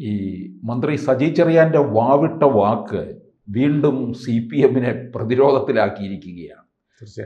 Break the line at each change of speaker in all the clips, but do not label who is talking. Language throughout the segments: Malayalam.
ഈ മന്ത്രി സജി ചെറിയാൻ്റെ വാവിട്ട വാക്ക് വീണ്ടും CPM-നെ പ്രതിരോധത്തിലാക്കിയിരിക്കുകയാണ്.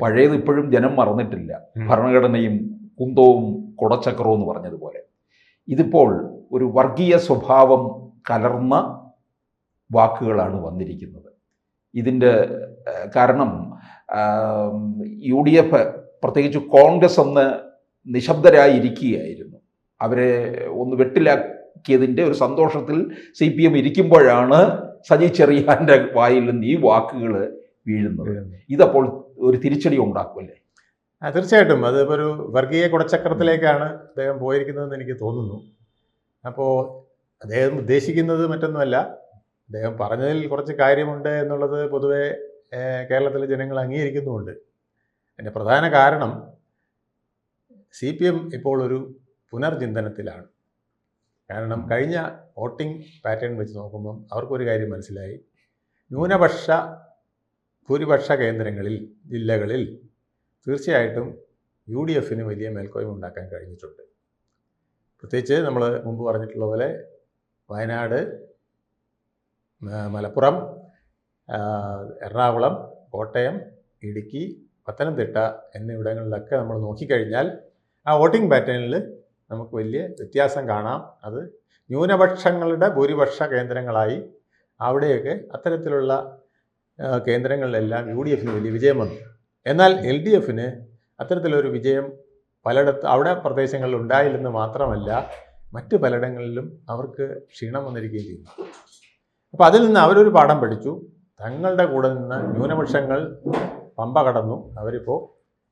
പഴയത് ഇപ്പോഴും ജനം മറന്നിട്ടില്ല. ഭരണഘടനയും കുന്തവും കുടച്ചക്രവും എന്ന് പറഞ്ഞതുപോലെ ഇതിപ്പോൾ ഒരു വർഗീയ സ്വഭാവം കലർന്ന വാക്കുകളാണ് വന്നിരിക്കുന്നത്. ഇതിൻ്റെ കാരണം UDF പ്രത്യേകിച്ച് കോൺഗ്രസ് ഒന്ന് നിശബ്ദരായിരിക്കുകയായിരുന്നു. അവരെ ഒന്ന് വെട്ടിലാക്കിയതിൻ്റെ ഒരു സന്തോഷത്തിൽ CPM ഇരിക്കുമ്പോഴാണ് സജി ചെറിയാൻ്റെ വായിൽ നിന്ന് ഈ വാക്കുകൾ വീഴുന്നത്. ഇതപ്പോൾ ഒരു തിരിച്ചടി ഉണ്ടാക്കുമല്ലേ?
തീർച്ചയായിട്ടും അതിപ്പോൾ ഒരു വർഗീയ കുടച്ചക്രത്തിലേക്കാണ് അദ്ദേഹം പോയിരിക്കുന്നതെന്ന് എനിക്ക് തോന്നുന്നു. അപ്പോൾ അദ്ദേഹം ഉദ്ദേശിക്കുന്നത് മറ്റൊന്നുമല്ല, അദ്ദേഹം പറഞ്ഞതിൽ കുറച്ച് കാര്യമുണ്ട് എന്നുള്ളത് പൊതുവെ കേരളത്തിലെ ജനങ്ങൾ അംഗീകരിക്കുന്നുമുണ്ട്. അതിൻ്റെ പ്രധാന കാരണം CPM ഇപ്പോൾ ഒരു പുനർചിന്തനത്തിലാണ്. കാരണം കഴിഞ്ഞ വോട്ടിംഗ് പാറ്റേൺ വെച്ച് നോക്കുമ്പം അവർക്കൊരു കാര്യം മനസ്സിലായി, ന്യൂനപക്ഷ ഭൂരിപക്ഷ കേന്ദ്രങ്ങളിൽ ജില്ലകളിൽ തീർച്ചയായിട്ടും UDF-ന് വലിയ മേൽക്കോയ്മ ഉണ്ടാക്കാൻ കഴിഞ്ഞിട്ടുണ്ട്. പ്രത്യേകിച്ച് നമ്മൾ മുമ്പ് പറഞ്ഞിട്ടുള്ള പോലെ വയനാട്, മലപ്പുറം, എറണാകുളം, കോട്ടയം, ഇടുക്കി, പത്തനംതിട്ട എന്നിവിടങ്ങളിലൊക്കെ നമ്മൾ നോക്കിക്കഴിഞ്ഞാൽ ആ വോട്ടിംഗ് പാറ്റേണിൽ നമുക്ക് വലിയ വ്യത്യാസം കാണാം. അത് ന്യൂനപക്ഷങ്ങളുടെ ഭൂരിപക്ഷ കേന്ദ്രങ്ങളായി അവിടെയൊക്കെ അത്തരത്തിലുള്ള കേന്ദ്രങ്ങളിലെല്ലാം UDF-ന് വലിയ വിജയം വന്നു. എന്നാൽ LDF-ന് അത്തരത്തിലൊരു വിജയം പലയിടത്ത് അവിടെ പ്രദേശങ്ങളിൽ ഉണ്ടായില്ലെന്ന് മാത്രമല്ല, മറ്റ് പലയിടങ്ങളിലും അവർക്ക് ക്ഷീണം വന്നിരിക്കുകയും ചെയ്തു. അപ്പോൾ അതിൽ നിന്ന് അവരൊരു പാഠം പഠിച്ചു. തങ്ങളുടെ കൂടെ നിന്ന് ന്യൂനപക്ഷങ്ങൾ പമ്പ കടന്നു, അവരിപ്പോൾ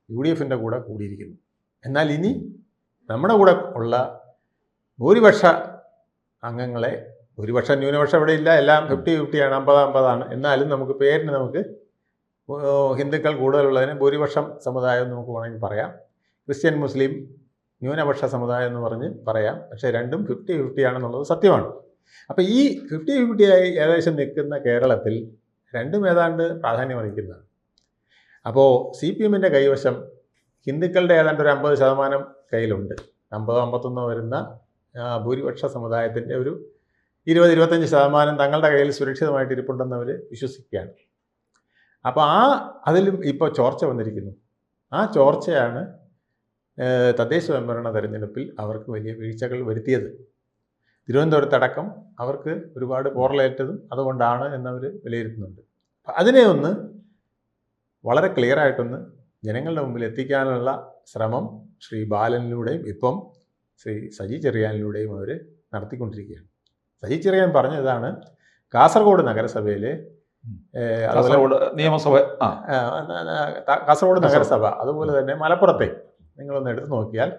UDF-ൻ്റെ കൂടെ കൂടിയിരിക്കുന്നു. എന്നാൽ ഇനി നമ്മുടെ കൂടെ ഉള്ള ഭൂരിപക്ഷ അംഗങ്ങളെ, ഭൂരിപക്ഷം ന്യൂനപക്ഷം ഇവിടെ ഇല്ല, എല്ലാം 50-50ആണ്, 50-50ആണ്. എന്നാലും നമുക്ക് പേരിന് നമുക്ക് ഹിന്ദുക്കൾ കൂടുതലുള്ളതിന് ഭൂരിപക്ഷം സമുദായം എന്ന് നമുക്ക് വേണമെങ്കിൽ പറയാം, ക്രിസ്ത്യൻ മുസ്ലിം ന്യൂനപക്ഷ സമുദായം എന്ന് പറഞ്ഞ് പറയാം. പക്ഷേ രണ്ടും 50-50 ആണെന്നുള്ളത് സത്യമാണ്. അപ്പോൾ ഈ 50-50 ആയി ഏകദേശം നിൽക്കുന്ന കേരളത്തിൽ രണ്ടും ഏതാണ്ട് പ്രാധാന്യം അർഹിക്കുന്നതാണ്. അപ്പോൾ CPM-ൻ്റെ കൈവശം ഹിന്ദുക്കളുടെ ഏതാണ്ട് ഒരു 50% കയ്യിലുണ്ട്. 50-51 വരുന്ന ഭൂരിപക്ഷ സമുദായത്തിൻ്റെ ഒരു 20-25% തങ്ങളുടെ കയ്യിൽ സുരക്ഷിതമായിട്ട് ഇരിപ്പുണ്ടെന്ന് അവർ വിശ്വസിക്കുകയാണ്. അപ്പോൾ അതിലും ഇപ്പോൾ ചോർച്ച വന്നിരിക്കുന്നു. ആ ചോർച്ചയാണ് തദ്ദേശ സ്വയംഭരണ തെരഞ്ഞെടുപ്പിൽ അവർക്ക് വലിയ വീഴ്ചകൾ വരുത്തിയത്. തിരുവനന്തപുരത്തടക്കം അവർക്ക് ഒരുപാട് പോറലേറ്റതും അതുകൊണ്ടാണ് എന്നവർ വിലയിരുത്തുന്നുണ്ട്. അതിനെ ഒന്ന് വളരെ ക്ലിയറായിട്ടൊന്ന് ജനങ്ങളുടെ മുമ്പിൽ എത്തിക്കാനുള്ള ശ്രമം ശ്രീ ബാലനിലൂടെയും ഇപ്പം ശ്രീ സജി ചെറിയാനിലൂടെയും അവർ നടത്തിക്കൊണ്ടിരിക്കുകയാണ്. സജി ചെറിയാൻ പറഞ്ഞതാണ്, കാസർഗോഡ് നഗരസഭയിലെ കാസർഗോഡ് നഗരസഭ, അതുപോലെ തന്നെ മലപ്പുറത്തെ നിങ്ങളൊന്ന് എടുത്തു നോക്കിയാൽ,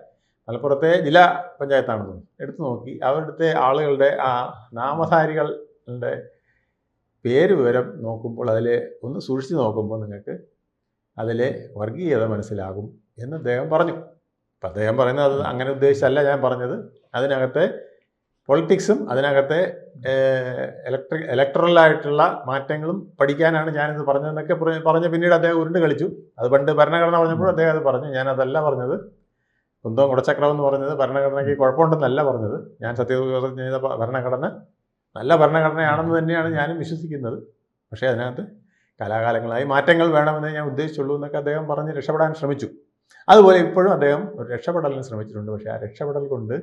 മലപ്പുറത്തെ ജില്ലാ പഞ്ചായത്താണെന്ന് എടുത്തു നോക്കി അവരുടെ ആളുകളുടെ ആ നാമധാരികളുടെ പേര് വിവരം നോക്കുമ്പോൾ അതിൽ ഒന്ന് സൂക്ഷിച്ച് നോക്കുമ്പോൾ നിങ്ങൾക്ക് അതിലെ വർഗീയത മനസ്സിലാകും എന്ന് അദ്ദേഹം പറഞ്ഞു. അപ്പം അദ്ദേഹം പറയുന്നത് അത് അങ്ങനെ ഉദ്ദേശിച്ചല്ല ഞാൻ പറഞ്ഞത്. അതിനകത്തെ പൊളിറ്റിക്സും അതിനകത്തെ ഇലക്ട്രലായിട്ടുള്ള മാറ്റങ്ങളും പഠിക്കാനാണ് ഞാനിത് പറഞ്ഞതെന്നൊക്കെ പറഞ്ഞ് പിന്നീട് അദ്ദേഹം ഉരുണ്ട് കളിച്ചു. അത് പണ്ട് ഭരണഘടന പറഞ്ഞപ്പോൾ അദ്ദേഹം അത് പറഞ്ഞു. ഞാനതല്ല പറഞ്ഞത്, കുന്തവും കുടച്ചക്രം എന്ന് പറഞ്ഞത് ഭരണഘടനയ്ക്ക് കുഴപ്പമുണ്ടെന്നല്ല പറഞ്ഞത്. ഞാൻ സത്യപ്രതിജ്ഞ ചെയ്ത ഭരണഘടന നല്ല ഭരണഘടനയാണെന്ന് തന്നെയാണ് ഞാനും വിശ്വസിക്കുന്നത്. പക്ഷേ അതിനകത്ത് കലാകാലങ്ങളായി മാറ്റങ്ങൾ വേണമെന്നേ ഞാൻ ഉദ്ദേശിച്ചുള്ളൂ എന്നൊക്കെ അദ്ദേഹം പറഞ്ഞ് രക്ഷപ്പെടാൻ ശ്രമിച്ചു. അതുപോലെ ഇപ്പോഴും അദ്ദേഹം ഒരു രക്ഷപ്പെടലിന് ശ്രമിച്ചിട്ടുണ്ട്. പക്ഷേ ആ രക്ഷപ്പെടൽ കൊണ്ട്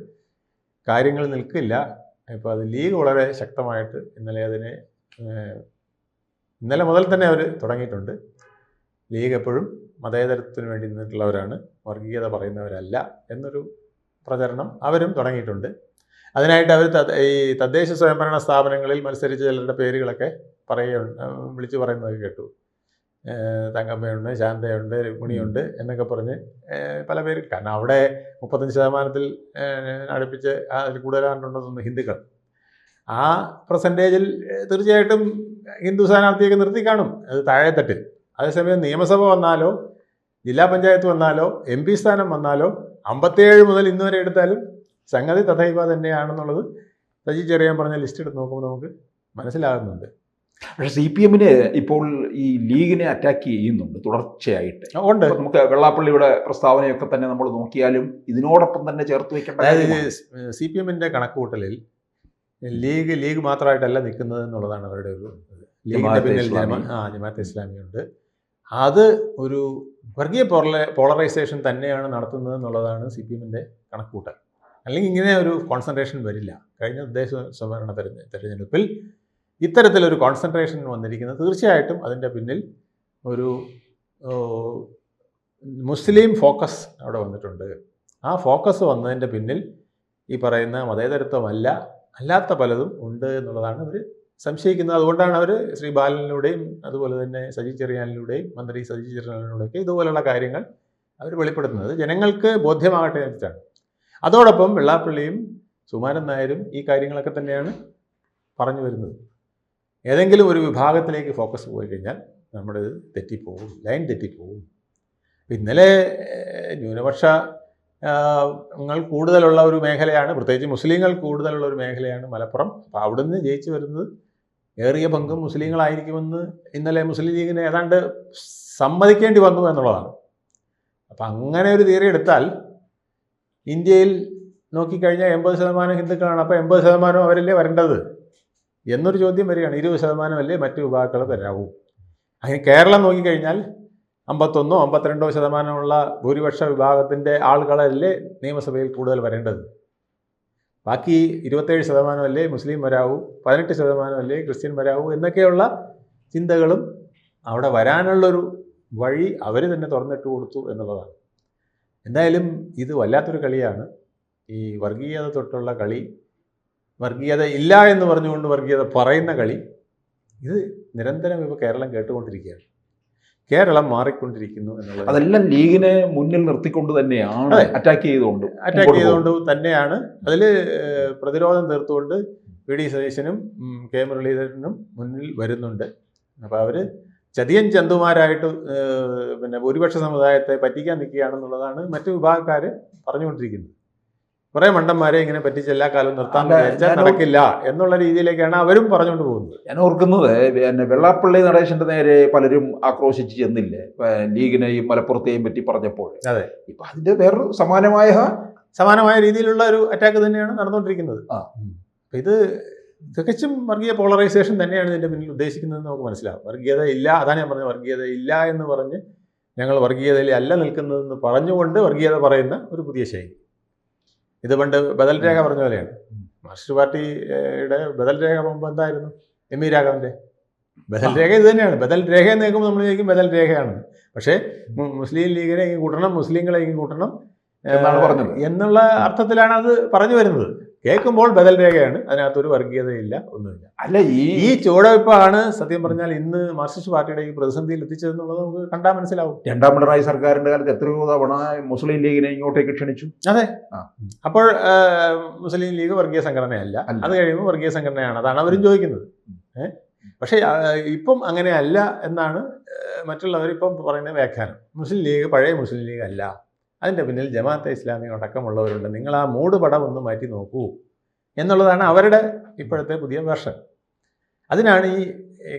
കാര്യങ്ങൾ നിൽക്കില്ല. ഇപ്പോൾ അത് ലീഗ് വളരെ ശക്തമായിട്ട് ഇന്നലെ മുതൽ തന്നെ അവർ തുടങ്ങിയിട്ടുണ്ട്. ലീഗ് എപ്പോഴും മതേതരത്വത്തിന് വേണ്ടി നിന്നിട്ടുള്ളവരാണ്, വർഗീയത പറയുന്നവരല്ല എന്നൊരു പ്രചരണം അവരും തുടങ്ങിയിട്ടുണ്ട്. അതിനായിട്ട് അവർ ഈ തദ്ദേശ സ്വയംഭരണ സ്ഥാപനങ്ങളിൽ മത്സരിച്ച ചിലരുടെ പേരുകളൊക്കെ വിളിച്ചു പറയുന്നത് കേട്ടു. തങ്കമ്മയുണ്ട്, ശാന്തയുണ്ട്, രുക്മിണിയുണ്ട് എന്നൊക്കെ പറഞ്ഞ് പല പേര്. കാരണം അവിടെ 35% അടുപ്പിച്ച് അതിൽ കൂടുതലാണ്ടുണ്ടെന്ന് ഹിന്ദുക്കൾ. ആ പെർസെൻറ്റേജിൽ തീർച്ചയായിട്ടും ഹിന്ദു സ്ഥാനാർത്ഥിയൊക്കെ നിർത്തി കാണും, അത് താഴെത്തട്ടിൽ. അതേസമയം നിയമസഭ വന്നാലോ ജില്ലാ പഞ്ചായത്ത് വന്നാലോ MP സ്ഥാനം വന്നാലോ 57 മുതൽ ഇന്ന് വരെ എടുത്താലും സംഗതി തഥൈവ തന്നെയാണെന്നുള്ളത് സജി ചെറിയാൻ പറഞ്ഞ ലിസ്റ്റ് എടുത്ത് നോക്കുമ്പോൾ നമുക്ക് മനസ്സിലാകുന്നുണ്ട്.
പക്ഷേ CPM-ന് ഇപ്പോൾ ഈ ലീഗിനെ അറ്റാക്ക് ചെയ്യുന്നുണ്ട് തുടർച്ചയായിട്ട്.
ഉണ്ട്.
നമുക്ക് വെള്ളാപ്പള്ളിയുടെ പ്രസ്താവനയൊക്കെ തന്നെ നമ്മൾ നോക്കിയാലും ഇതിനോടൊപ്പം തന്നെ ചേർത്ത് വെക്കേണ്ട.
അതായത് CPM-ൻ്റെ കണക്കുകൂട്ടലിൽ ലീഗ് മാത്രമായിട്ടല്ല നിൽക്കുന്നത് എന്നുള്ളതാണ് അവരുടെ ഒരു ലീഗിൻ്റെ
ജമാഅത്തെ
പിന്നിൽ
ഇസ്ലാമി.
ജമാഅത്തെ ഇസ്ലാമിയുണ്ട്. അത് ഒരു വർഗീയ പോളറൈസേഷൻ തന്നെയാണ് നടത്തുന്നത് എന്നുള്ളതാണ് CPM-ൻ്റെ കണക്കൂട്ടൽ. അല്ലെങ്കിൽ ഇങ്ങനെ ഒരു കോൺസെൻട്രേഷൻ വരില്ല. കഴിഞ്ഞ തദ്ദേശ സ്വയംഭരണ തെരഞ്ഞെടുപ്പിൽ ഇത്തരത്തിലൊരു കോൺസെൻട്രേഷൻ വന്നിരിക്കുന്നത് തീർച്ചയായിട്ടും അതിൻ്റെ പിന്നിൽ ഒരു മുസ്ലിം ഫോക്കസ് അവിടെ വന്നിട്ടുണ്ട്. ആ ഫോക്കസ് വന്നതിൻ്റെ പിന്നിൽ ഈ പറയുന്ന മതേതരത്വമല്ല അല്ലാത്ത പലതും ഉണ്ട് എന്നുള്ളതാണ് അവർ സംശയിക്കുന്നത്. അതുകൊണ്ടാണ് അവർ ശ്രീ ബാലനിലൂടെയും അതുപോലെ തന്നെ സജി ചെറിയാനിലൂടെയും മന്ത്രി സജി ചെറിയാനിലൂടെയൊക്കെ ഇതുപോലുള്ള കാര്യങ്ങൾ അവർ വെളിപ്പെടുത്തുന്നത് ജനങ്ങൾക്ക് ബോധ്യമാകട്ടെ എന്നിട്ടാണ്. അതോടൊപ്പം വെള്ളാപ്പള്ളിയും സുകുമാരൻ നായരും ഈ കാര്യങ്ങളൊക്കെ തന്നെയാണ് പറഞ്ഞു വരുന്നത്. ഏതെങ്കിലും ഒരു വിഭാഗത്തിലേക്ക് ഫോക്കസ് പോയി കഴിഞ്ഞാൽ നമ്മുടെ തെറ്റിപ്പോവും, ലൈൻ തെറ്റിപ്പോവും. ഇന്നലെ ന്യൂനപക്ഷങ്ങൾ കൂടുതലുള്ള ഒരു മേഖലയാണ്, പ്രത്യേകിച്ച് മുസ്ലിങ്ങൾ കൂടുതലുള്ള ഒരു മേഖലയാണ് മലപ്പുറം. അപ്പോൾ അവിടുന്ന് ജയിച്ചു വരുന്നത് ഏറിയ പങ്കും മുസ്ലിങ്ങളായിരിക്കുമെന്ന് ഇന്നലെ മുസ്ലിം ലീഗിന് ഏതാണ്ട് സമ്മതിക്കേണ്ടി വന്നു എന്നുള്ളതാണ്. അപ്പം അങ്ങനെ ഒരു തിയറി എടുത്താൽ ഇന്ത്യയിൽ നോക്കിക്കഴിഞ്ഞാൽ 80% ഹിന്ദുക്കളാണ്. അപ്പോൾ 80% അവരല്ലേ വരേണ്ടത് എന്നൊരു ചോദ്യം വരികയാണ്. 20% അല്ലേ മറ്റു വിഭാഗങ്ങൾ തരാവൂ. അങ്ങനെ കേരളം നോക്കിക്കഴിഞ്ഞാൽ 51 or 52% ഭൂരിപക്ഷ വിഭാഗത്തിൻ്റെ ആളുകളല്ലേ നിയമസഭയിൽ കൂടുതൽ വരേണ്ടത്. ബാക്കി 27% അല്ലേ മുസ്ലിം വരാവൂ, 18% അല്ലേ ക്രിസ്ത്യൻ വരാവൂ എന്നൊക്കെയുള്ള ചിന്തകളും അവിടെ വരാനുള്ളൊരു വഴി അവർ തന്നെ തുറന്നിട്ട് കൊടുത്തു എന്നുള്ളതാണ്. എന്തായാലും ഇത് വല്ലാത്തൊരു കളിയാണ്. ഈ വർഗീയത തൊട്ടുള്ള കളി, വർഗീയത ഇല്ല എന്ന് പറഞ്ഞുകൊണ്ട് വർഗീയത പറയുന്ന കളി, ഇത് നിരന്തരം ഇപ്പോൾ കേരളം കേട്ടുകൊണ്ടിരിക്കുകയാണ്. കേരളം മാറിക്കൊണ്ടിരിക്കുന്നു എന്നുള്ളത്
അതെല്ലാം ലീഗിനെ മുന്നിൽ നിർത്തിക്കൊണ്ട് തന്നെയാണ് അറ്റാക്ക് ചെയ്തുകൊണ്ട്
തന്നെയാണ്. അതിൽ പ്രതിരോധം തീർത്തുകൊണ്ട് PD സതീശനും K മുരളീധരനും മുന്നിൽ വരുന്നുണ്ട്. അപ്പോൾ അവർ ചതിയൻ ചന്തുമാരായിട്ട് പിന്നെ ഭൂരിപക്ഷ സമുദായത്തെ പറ്റിക്കാൻ നിൽക്കുകയാണെന്നുള്ളതാണ് മറ്റു വിഭാഗക്കാർ പറഞ്ഞുകൊണ്ടിരിക്കുന്നത്. കുറേ മണ്ടന്മാരെ ഇങ്ങനെ പറ്റിച്ച് എല്ലാ കാലവും നിർത്താൻ വിചാരിച്ചാൽ നടക്കില്ല എന്നുള്ള രീതിയിലേക്കാണ് അവരും പറഞ്ഞുകൊണ്ട് പോകുന്നത്.
ഞാൻ ഓർക്കുന്നത് പിന്നെ വെള്ളാപ്പള്ളി നടേശന്റെ നേരെ പലരും ആക്രോശിച്ച് ചെന്നില്ലേ ലീഗിനെയും മലപ്പുറത്തെയും പറ്റി പറഞ്ഞപ്പോൾ.
അതെ,
ഇപ്പൊ അതിന്റെ വേറൊരു സമാനമായ
രീതിയിലുള്ള ഒരു അറ്റാക്ക് തന്നെയാണ് നടന്നുകൊണ്ടിരിക്കുന്നത്. ഇത് തികച്ചും വർഗീയ പോളറൈസേഷൻ തന്നെയാണ് ഇതിൻ്റെ പിന്നിൽ ഉദ്ദേശിക്കുന്നതെന്ന് നമുക്ക് മനസ്സിലാവും. വർഗീയത ഇല്ല, അതാണ് ഞാൻ പറഞ്ഞത്, വർഗീയത ഇല്ല എന്ന് പറഞ്ഞ് ഞങ്ങൾ വർഗീയതയിൽ അല്ല നിൽക്കുന്നതെന്ന് പറഞ്ഞുകൊണ്ട് വർഗീയത പറയുന്ന ഒരു പുതിയ ശൈലി. ഇത് പണ്ട് ബദൽ രേഖ പറഞ്ഞ പോലെയാണ്. മാർക്സിസ്റ്റ് പാർട്ടിയുടെ ബദൽ രേഖ മുമ്പ് എന്തായിരുന്നു? ME രാഘവൻ്റെ ബദൽ രേഖ ഇത് തന്നെയാണ്. ബദൽ രേഖ എന്ന് കേൾക്കുമ്പോൾ നമ്മൾ ചോദിക്കും ബദൽ രേഖയാണെന്ന്. പക്ഷേ മുസ്ലിം ലീഗിനെ ഇങ്ങ് കൂട്ടണം, മുസ്ലിങ്ങളെ ഇങ്ങ് കൂട്ടണം എന്നുള്ള അർത്ഥത്തിലാണ് അത് പറഞ്ഞു വരുന്നത്. കേൾക്കുമ്പോൾ ബദൽ രേഖയാണ്, അതിനകത്തൊരു വർഗീയതയില്ല, ഒന്നുമില്ല.
അല്ല,
ഈ ചുവടുവയ്പ്പാണ് സത്യം പറഞ്ഞാൽ ഇന്ന് മാർക്സിസ്റ്റ് പാർട്ടിയുടെ ഈ പ്രതിസന്ധിയിൽ എത്തിച്ചതെന്നുള്ളത് നമുക്ക് കണ്ടാൽ മനസ്സിലാവും.
രണ്ടാം പിണറായി സർക്കാരിന്റെ കാലത്ത് എത്രയോ തവണ മുസ്ലിം ലീഗിനെ ഇങ്ങോട്ടേക്ക് ക്ഷണിച്ചു.
അതെ, അപ്പോൾ മുസ്ലിം ലീഗ് വർഗീയ സംഘടനയല്ല, അത് കഴിയുമ്പോൾ വർഗീയ സംഘടനയാണ്, അതാണ് അവരും ചോദിക്കുന്നത്. പക്ഷേ ഇപ്പം അങ്ങനെയല്ല എന്നാണ് മറ്റുള്ളവരിപ്പം പറയുന്ന വ്യാഖ്യാനം. മുസ്ലിം ലീഗ് പഴയ മുസ്ലിം ലീഗ് അല്ല, അതിൻ്റെ പിന്നിൽ ജമാഅത്തെ ഇസ്ലാമി അടക്കമുള്ളവരുണ്ട്, നിങ്ങൾ ആ മൂട് പടം ഒന്ന് മാറ്റി നോക്കൂ എന്നുള്ളതാണ് അവരുടെ ഇപ്പോഴത്തെ പുതിയ വെർഷൻ. അതിനാണ് ഈ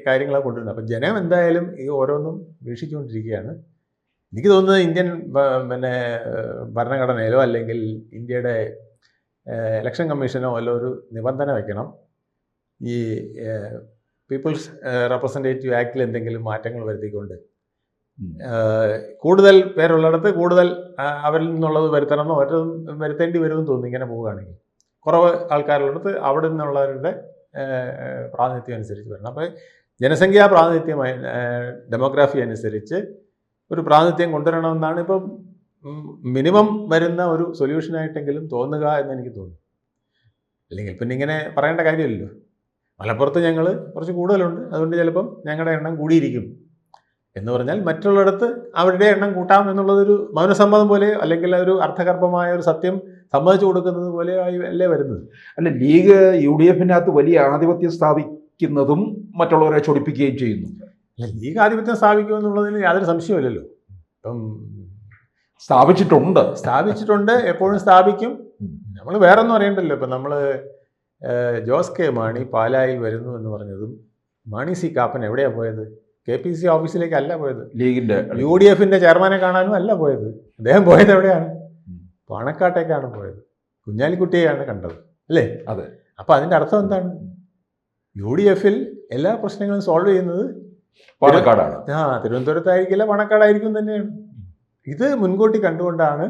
കാര്യങ്ങളെ കൊണ്ടുവരുന്നത്. അപ്പം ജനം എന്തായാലും ഈ ഓരോന്നും വീക്ഷിച്ചുകൊണ്ടിരിക്കുകയാണ്. എനിക്ക് തോന്നുന്നത് ഇന്ത്യൻ പിന്നെ ഭരണഘടനയിലോ അല്ലെങ്കിൽ ഇന്ത്യയുടെ ഇലക്ഷൻ കമ്മീഷനോ വല്ല ഒരു നിബന്ധന വയ്ക്കണം. ഈ പീപ്പിൾസ് റെപ്രസെൻറ്റേറ്റീവ് ആക്ടിൽ എന്തെങ്കിലും മാറ്റങ്ങൾ വരുത്തിക്കൊണ്ട് കൂടുതൽ പേരുള്ളിടത്ത് കൂടുതൽ അവരിൽ നിന്നുള്ളത് വരുത്തണമെന്നോ മറ്റൊന്നും വരുത്തേണ്ടി വരുമെന്ന് തോന്നുന്നു. ഇങ്ങനെ പോവുകയാണെങ്കിൽ കുറവ് ആൾക്കാരുള്ളിടത്ത് അവിടെ നിന്നുള്ളവരുടെ പ്രാതിനിധ്യം അനുസരിച്ച് വരണം. അപ്പോൾ ജനസംഖ്യാ പ്രാതിനിധ്യമായി ഡെമോഗ്രാഫി അനുസരിച്ച് ഒരു പ്രാതിനിധ്യം കൊണ്ടുവരണമെന്നാണ് ഇപ്പം മിനിമം വരുന്ന ഒരു സൊല്യൂഷനായിട്ടെങ്കിലും തോന്നുക എന്നെനിക്ക് തോന്നുന്നു. അല്ലെങ്കിൽ പിന്നെ ഇങ്ങനെ പറയേണ്ട കാര്യമില്ലല്ലോ. മലപ്പുറത്ത് ഞങ്ങൾ കുറച്ച് കൂടുതലുണ്ട്, അതുകൊണ്ട് ചിലപ്പം ഞങ്ങളുടെ എണ്ണം കൂടിയിരിക്കും എന്ന് പറഞ്ഞാൽ മറ്റുള്ളിടത്ത് അവരുടെ എണ്ണം കൂട്ടാം എന്നുള്ളതൊരു മൗനസമ്മതം പോലെ, അല്ലെങ്കിൽ ഒരു അർത്ഥഗർഭമായ ഒരു സത്യം സമ്മതിച്ചു കൊടുക്കുന്നത് പോലെ അല്ലേ വരുന്നത്.
അല്ല, ലീഗ് UDF-നകത്ത് വലിയ ആധിപത്യം സ്ഥാപിക്കുന്നതും മറ്റുള്ളവരെ ചൊടിപ്പിക്കുകയും ചെയ്യുന്നു.
അല്ല, ലീഗ് ആധിപത്യം സ്ഥാപിക്കുമെന്നുള്ളതിന് യാതൊരു സംശയമില്ലല്ലോ. ഇപ്പം സ്ഥാപിച്ചിട്ടുണ്ട്, എപ്പോഴും സ്ഥാപിക്കും. നമ്മൾ വേറൊന്നും അറിയണ്ടല്ലോ. ഇപ്പം നമ്മൾ ജോസ് കെ മാണി പാലായിൽ വരുന്നു എന്ന് പറഞ്ഞതും മാണി സി കാപ്പൻ എവിടെയാണ് പോയത്? KPC ഓഫീസിലേക്കല്ല പോയത്,
ലീഗിൻ്റെ
UDF-ന്റെ ചെയർമാനെ കാണാനും അല്ല പോയത്. അദ്ദേഹം പോയത് എവിടെയാണ്? പാണക്കാട്ടേക്കാണ് പോയത്. കുഞ്ഞാലിക്കുട്ടിയെയാണ് കണ്ടത്, അല്ലേ?
അതെ.
അപ്പോൾ അതിൻ്റെ അർത്ഥം എന്താണ്? UDF എല്ലാ പ്രശ്നങ്ങളും സോൾവ് ചെയ്യുന്നത്
പാലക്കാടാണ്.
തിരുവനന്തപുരത്തായിരിക്കില്ല, പാണക്കാടായിരിക്കും തന്നെയാണ്. ഇത് മുൻകൂട്ടി കണ്ടുകൊണ്ടാണ്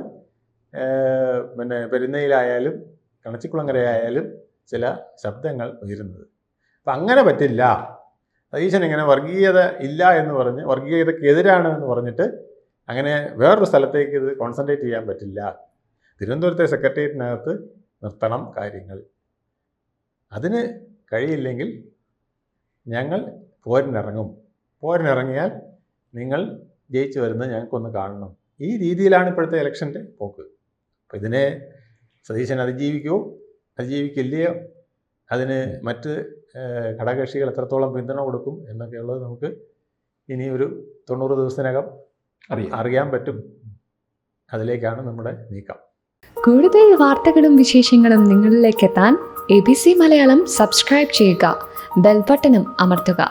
പിന്നെ പെരുന്നയിലായാലും കണച്ചിക്കുളങ്ങരയായാലും ചില ശബ്ദങ്ങൾ ഉയരുന്നത്. അപ്പം അങ്ങനെ പറ്റില്ല. സതീശൻ ഇങ്ങനെ വർഗീയത ഇല്ല എന്ന് പറഞ്ഞ് വർഗീയതയ്ക്കെതിരാണ് എന്ന് പറഞ്ഞിട്ട് അങ്ങനെ വേറൊരു സ്ഥലത്തേക്ക് ഇത് കോൺസെൻട്രേറ്റ് ചെയ്യാൻ പറ്റില്ല. തിരുവനന്തപുരത്തെ സെക്രട്ടേറിയറ്റിനകത്ത് നിർത്തണം കാര്യങ്ങൾ. അതിന് കഴിയില്ലെങ്കിൽ ഞങ്ങൾ പോരിനിറങ്ങിയാൽ നിങ്ങൾ ജയിച്ചു വരുന്നത് ഞങ്ങൾക്കൊന്ന് കാണണം. ഈ രീതിയിലാണ് ഇപ്പോഴത്തെ ഇലക്ഷൻ്റെ പോക്ക്. അപ്പോൾ ഇതിനെ സതീശൻ അതിജീവിക്കില്ലയോ, അതിന് മറ്റ് ഘടകകക്ഷികൾ എത്രത്തോളം പിന്തുണ കൊടുക്കും എന്നൊക്കെയുള്ളത് നമുക്ക് ഇനി ഒരു 90 ദിവസത്തിനകം അറിയാൻ പറ്റും. അതിലേക്കാണ് നമ്മുടെ നീക്കം.
കൂടുതൽ വാർത്തകളും വിശേഷങ്ങളും നിങ്ങളിലേക്ക് എത്താൻ ABC മലയാളം സബ്സ്ക്രൈബ് ചെയ്യുക, ബെൽ ബട്ടണും അമർത്തുക.